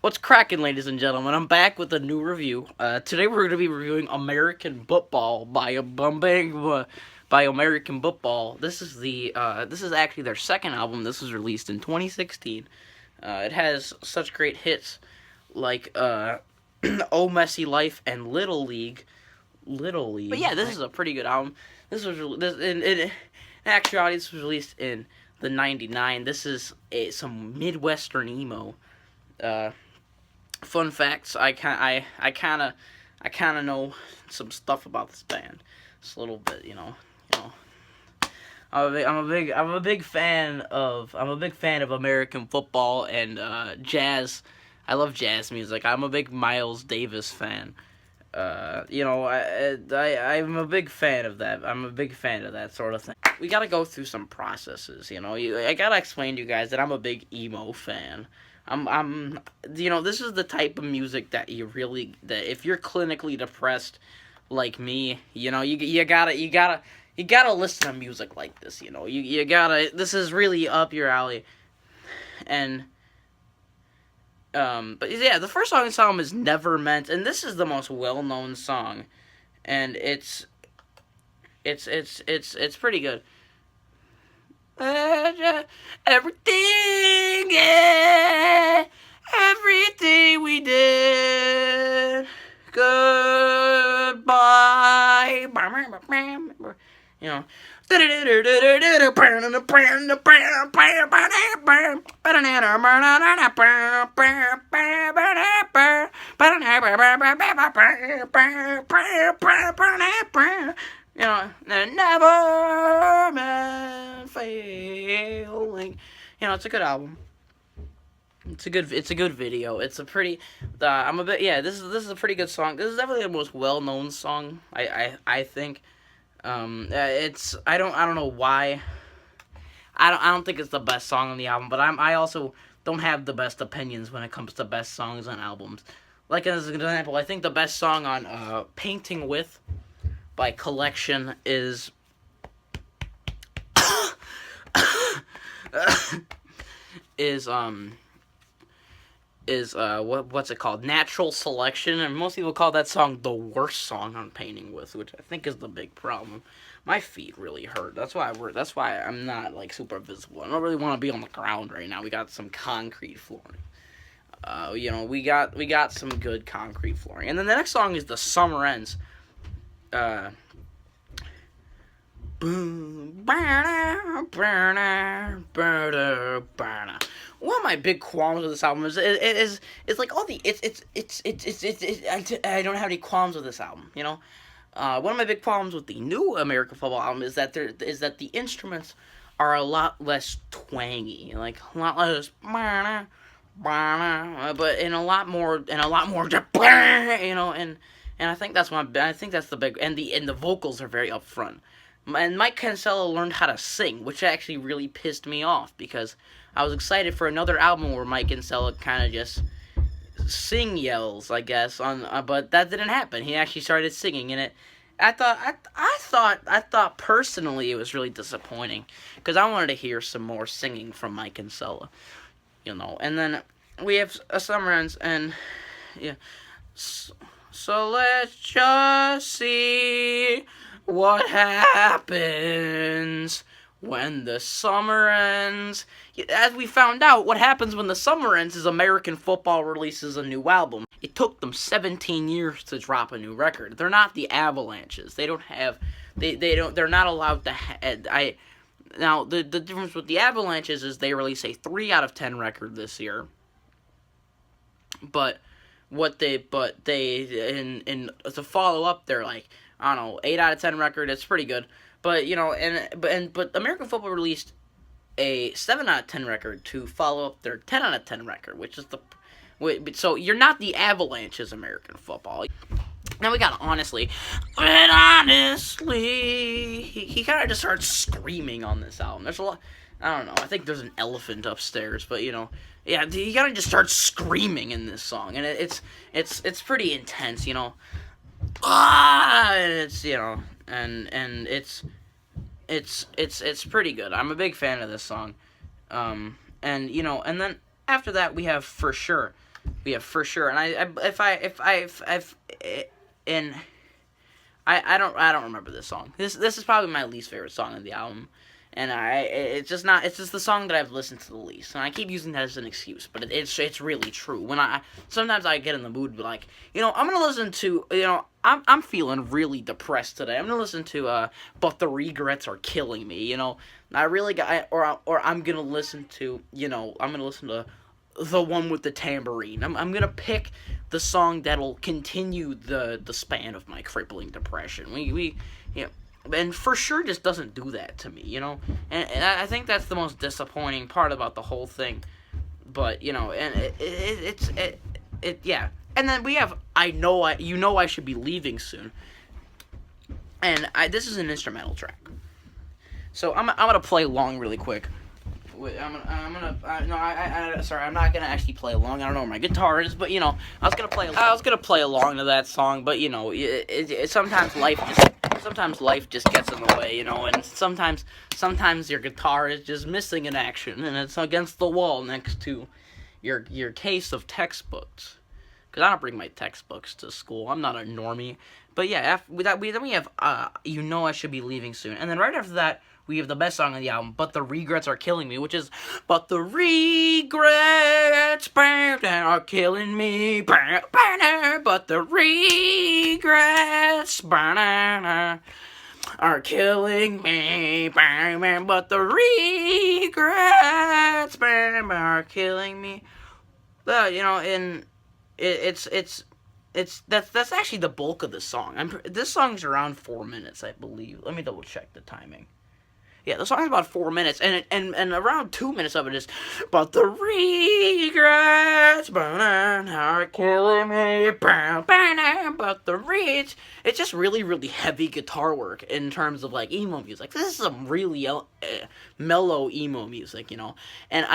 What's cracking, ladies and gentlemen? I'm back with a new review. Today we're going to be reviewing American Football by American Football. This is actually their second album. This was released in 2016. It has such great hits like Oh Messy Life and Little League. Little League. But yeah, this is a pretty good album. This was in actuality, this was released in the '99. This is some Midwestern emo. Fun facts: I kind of know some stuff about this band. Just a little bit, you know. I'm a big fan of American football and jazz. I love jazz music. I'm a big Miles Davis fan. I'm a big fan of that. I'm a big fan of that sort of thing. We gotta go through some processes, I gotta explain to you guys that I'm a big emo fan. This is the type of music that that if you're clinically depressed, like me, you gotta listen to music like this. This is really up your alley, and. But yeah, the first song in this album is Never Meant, and this is the most well-known song, and it's pretty good. Everything, yeah, everything we did, goodbye, never meant failing. It's a good album. It's a good video. It's a pretty. This is a pretty good song. This is definitely the most well-known song. I think. I don't know why. I don't think it's the best song on the album, but I also don't have the best opinions when it comes to best songs on albums. Like as an example, I think the best song on Painting With by Collection is what's it called? Natural Selection, and most people call that song the worst song on Painting With, which I think is the big problem. My feet really hurt. That's why I'm not like super visible. I don't really want to be on the ground right now. We got some concrete flooring. We got some good concrete flooring. And then the next song is The Summer Ends. One of my big qualms with this album is it's like all the I don't have any qualms with this album. One of my big problems with the new American Football album is that the instruments are a lot less twangy, like a lot less, but in a lot more, and I think that's the big, and the vocals are very upfront. And Mike Kinsella learned how to sing, which actually really pissed me off because I was excited for another album where Mike Kinsella kind of just sing yells, I guess, but that didn't happen. He actually started singing in it. I thought personally it was really disappointing because I wanted to hear some more singing from Mike Kinsella, And then we have a Summer Ends, and yeah, so let's just see what happens when the summer ends. As we found out, what happens when the summer ends is American Football releases a new album. It took them 17 years to drop a new record. They're not the Avalanches. They don't have. They're not allowed to. Now the difference with the Avalanches is they release a 3 out of 10 record this year. But to follow up, they're like, I don't know, 8 out of 10 record. It's pretty good. But but American Football released a 7 out of 10 record to follow up their 10 out of 10 record, which is so you're not the Avalanches, American Football. Now we gotta honestly, he kind of just starts screaming on this album. There's a lot. I don't know. I think there's an elephant upstairs, but yeah, he kind of just starts screaming in this song, and it's pretty intense, it's and it's pretty good. I'm a big fan of this song, and then after that we have For Sure. We have For Sure, and and I don't remember this song. This is probably my least favorite song on the album, and it's just the song that I've listened to the least, and I keep using that as an excuse, but it's really true. When sometimes I get in the mood, like, I'm gonna listen to, I'm feeling really depressed today. I'm gonna listen to But the Regrets Are Killing Me. I really got, or I'm gonna listen to, I'm gonna listen to the one with the tambourine. I'm gonna pick the song that'll continue the span of my crippling depression. And For Sure just doesn't do that to me, and I think that's the most disappointing part about the whole thing. But and yeah. And then we have I Should Be Leaving Soon, and this is an instrumental track. So I'm gonna play along really quick. Wait, sorry, I'm not gonna actually play along. I don't know where my guitar is, but I was gonna play along to that song, but sometimes life just gets in the way, and sometimes your guitar is just missing in action, and it's against the wall next to your case of textbooks. Because I don't bring my textbooks to school. I'm not a normie. But yeah, then we have I Should Be Leaving Soon, and then right after that, we have the best song on the album, But the Regrets Are Killing Me, which is, But the regrets are killing me, but the regrets are killing me, but the regrets are killing me. And that's actually the bulk of the song. This song's around 4 minutes, I believe. Let me double check the timing. Yeah, the song's about 4 minutes, and around 2 minutes of it is, but the regrets are killing me, but the regrets. It's just really, really heavy guitar work in terms of like emo music. This is some really mellow emo music, And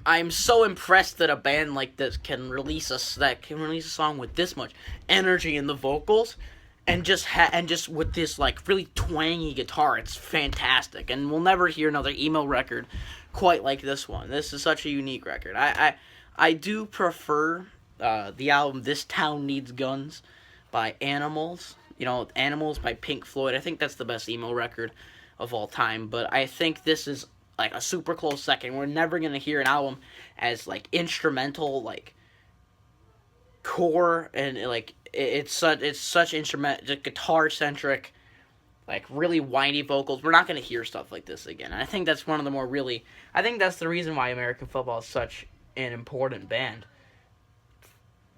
I'm so impressed that a band like this can release a song with this much energy in the vocals. And just with this like really twangy guitar, it's fantastic, and we'll never hear another emo record quite like this one. This is such a unique record. I do prefer the album This Town Needs Guns by Animals. Animals by Pink Floyd. I think that's the best emo record of all time. But I think this is like a super close second. We're never gonna hear an album as like instrumental, like core, and like it's such instrumental, guitar centric, like really whiny vocals. We're not gonna hear stuff like this again. And I think that's one of the more really. I think that's the reason why American Football is such an important band.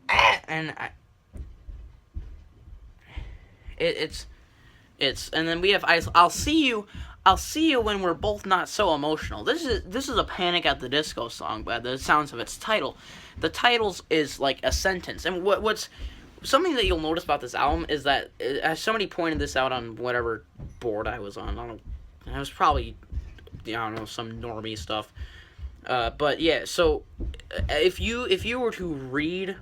And it's and then we have I'll see you when we're both not so emotional. This is a Panic at the Disco song by the sounds of its title. The title is like a sentence, and what's something that you'll notice about this album is that somebody pointed this out on whatever board I was on. It was probably some normie stuff. But yeah, so if you were to read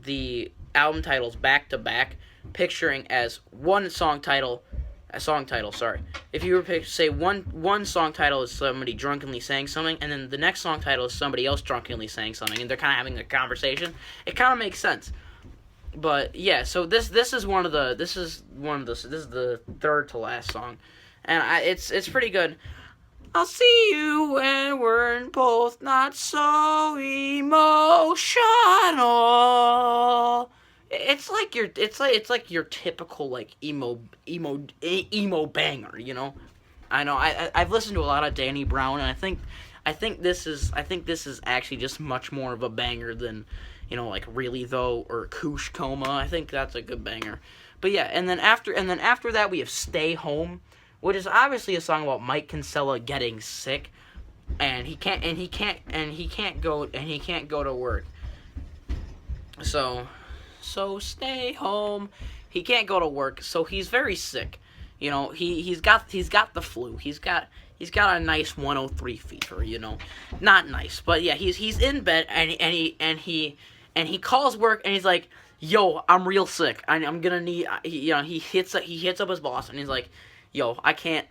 the album titles back to back, picturing as one song title. If you were to say one song title is somebody drunkenly saying something, and then the next song title is somebody else drunkenly saying something, and they're kind of having a conversation, it kind of makes sense. But yeah, so this is the third to last song, and it's pretty good. I'll see you when we're both not so emotional. It's like your typical like emo banger, I know I've listened to a lot of Danny Brown, and I think this is actually just much more of a banger than like Really Though or Koosh Coma. I think that's a good banger. But yeah, and then after that we have Stay Home, which is obviously a song about Mike Kinsella getting sick, and he can't go to work. So stay home. He can't go to work, so he's very sick. He's got the flu. He's got a nice 103 fever. Not nice, but yeah, he's in bed, and he calls work, and he's like, "Yo, I'm real sick. I'm gonna need." He hits up his boss, and he's like, "Yo, I can't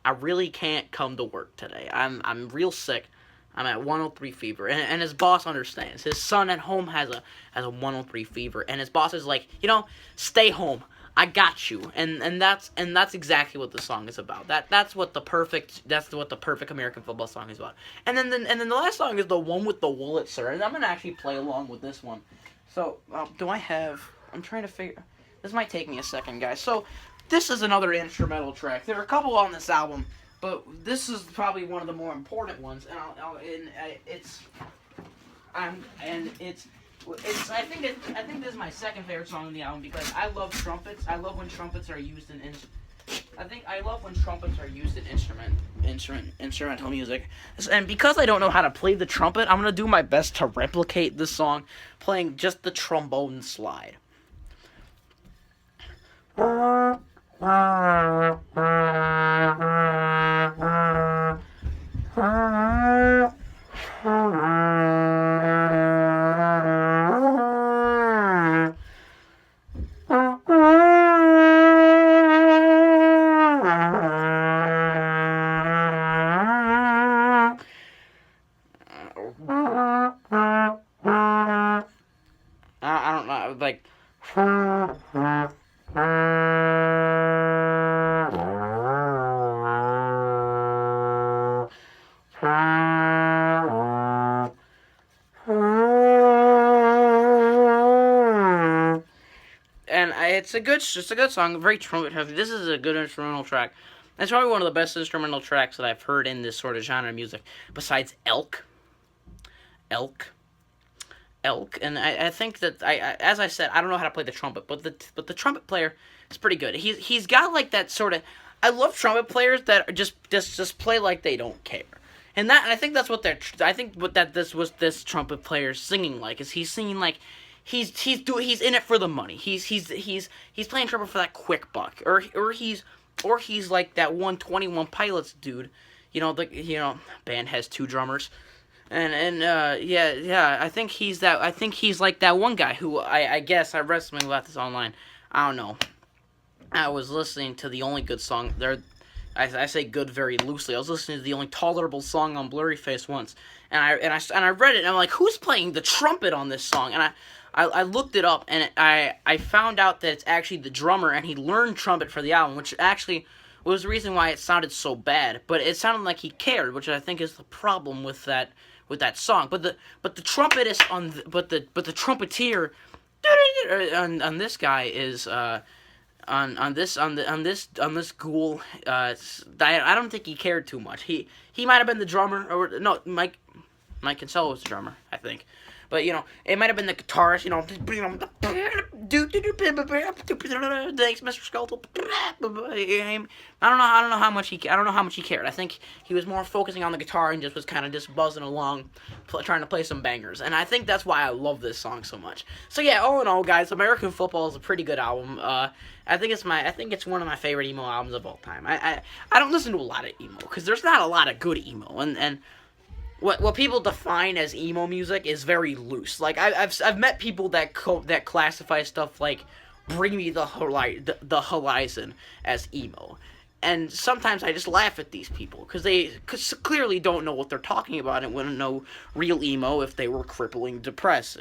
I really can't come to work today. I'm real sick. I'm at 103 fever, and his boss understands. His son at home has a 103 fever, and his boss is like, stay home. I got you, and that's exactly what the song is about. That's what the perfect American football song is about. And then the last song is the one with the Wurlitzer, and I'm gonna actually play along with this one. So do I have? I'm trying to figure. This might take me a second, guys. So this is another instrumental track. There are a couple on this album, but this is probably one of the more important ones, I think this is my second favorite song on the album because I love trumpets. I love when trumpets are used in instrumental music. And because I don't know how to play the trumpet, I'm gonna do my best to replicate this song playing just the trombone slide. I don't know, like. And it's a good song, very trumpet heavy. This is a good instrumental track. It's probably one of the best instrumental tracks that I've heard in this sort of genre of music, besides Elk. And I think that as I said, I don't know how to play the trumpet, but the trumpet player is pretty good. He's got like that sort of. I love trumpet players that are just play like they don't care. And I think that's what this trumpet player is singing like is he's singing like he's in it for the money. He's playing trumpet for that quick buck, or he's like that 121 Pilots dude. Band has two drummers. I think he's like that one guy who I guess I read something about this online. I don't know. I was listening to the only good song there. I say good very loosely. I was listening to the only tolerable song on Blurryface once, and I read it, and I'm like, who's playing the trumpet on this song? And I looked it up, and I found out that it's actually the drummer, and he learned trumpet for the album, which actually was the reason why it sounded so bad. But it sounded like he cared, which I think is the problem with that song. But the trumpetist but the trumpeter on this guy is on this ghoul. I don't think he cared too much. He might have been the drummer, or no, Mike Kinsella was the drummer, I think. But it might have been the guitarist. Thanks, Mr. Skull. I don't know how much he cared. I think he was more focusing on the guitar and just was kind of just buzzing along, trying to play some bangers. And I think that's why I love this song so much. So yeah, all in all, guys, American Football is a pretty good album. I think it's one of my favorite emo albums of all time. I don't listen to a lot of emo because there's not a lot of good emo, and what people define as emo music is very loose. Like I've met people that classify stuff like Bring Me the Horizon as emo, and sometimes I just laugh at these people because they clearly don't know what they're talking about and wouldn't know real emo if they were crippling depressed.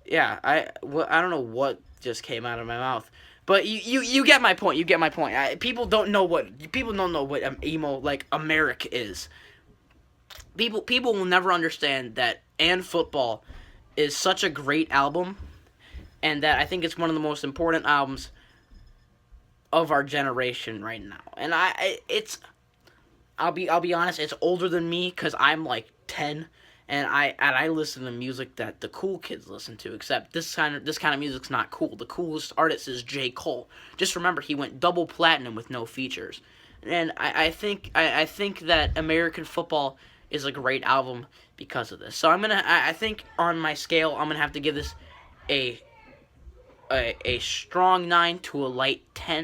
Yeah, I don't know what just came out of my mouth. But you get my point. You get my point. People don't know what emo like America is. People will never understand that And Football is such a great album, and that I think it's one of the most important albums of our generation right now. And I'll be honest, it's older than me because I'm like 10. And I listen to music that the cool kids listen to, except this kind of music's not cool. The coolest artist is J. Cole. Just remember, he went double platinum with no features. And I think that American Football is a great album because of this. So I think on my scale, I'm gonna have to give this a strong 9 to a light 10.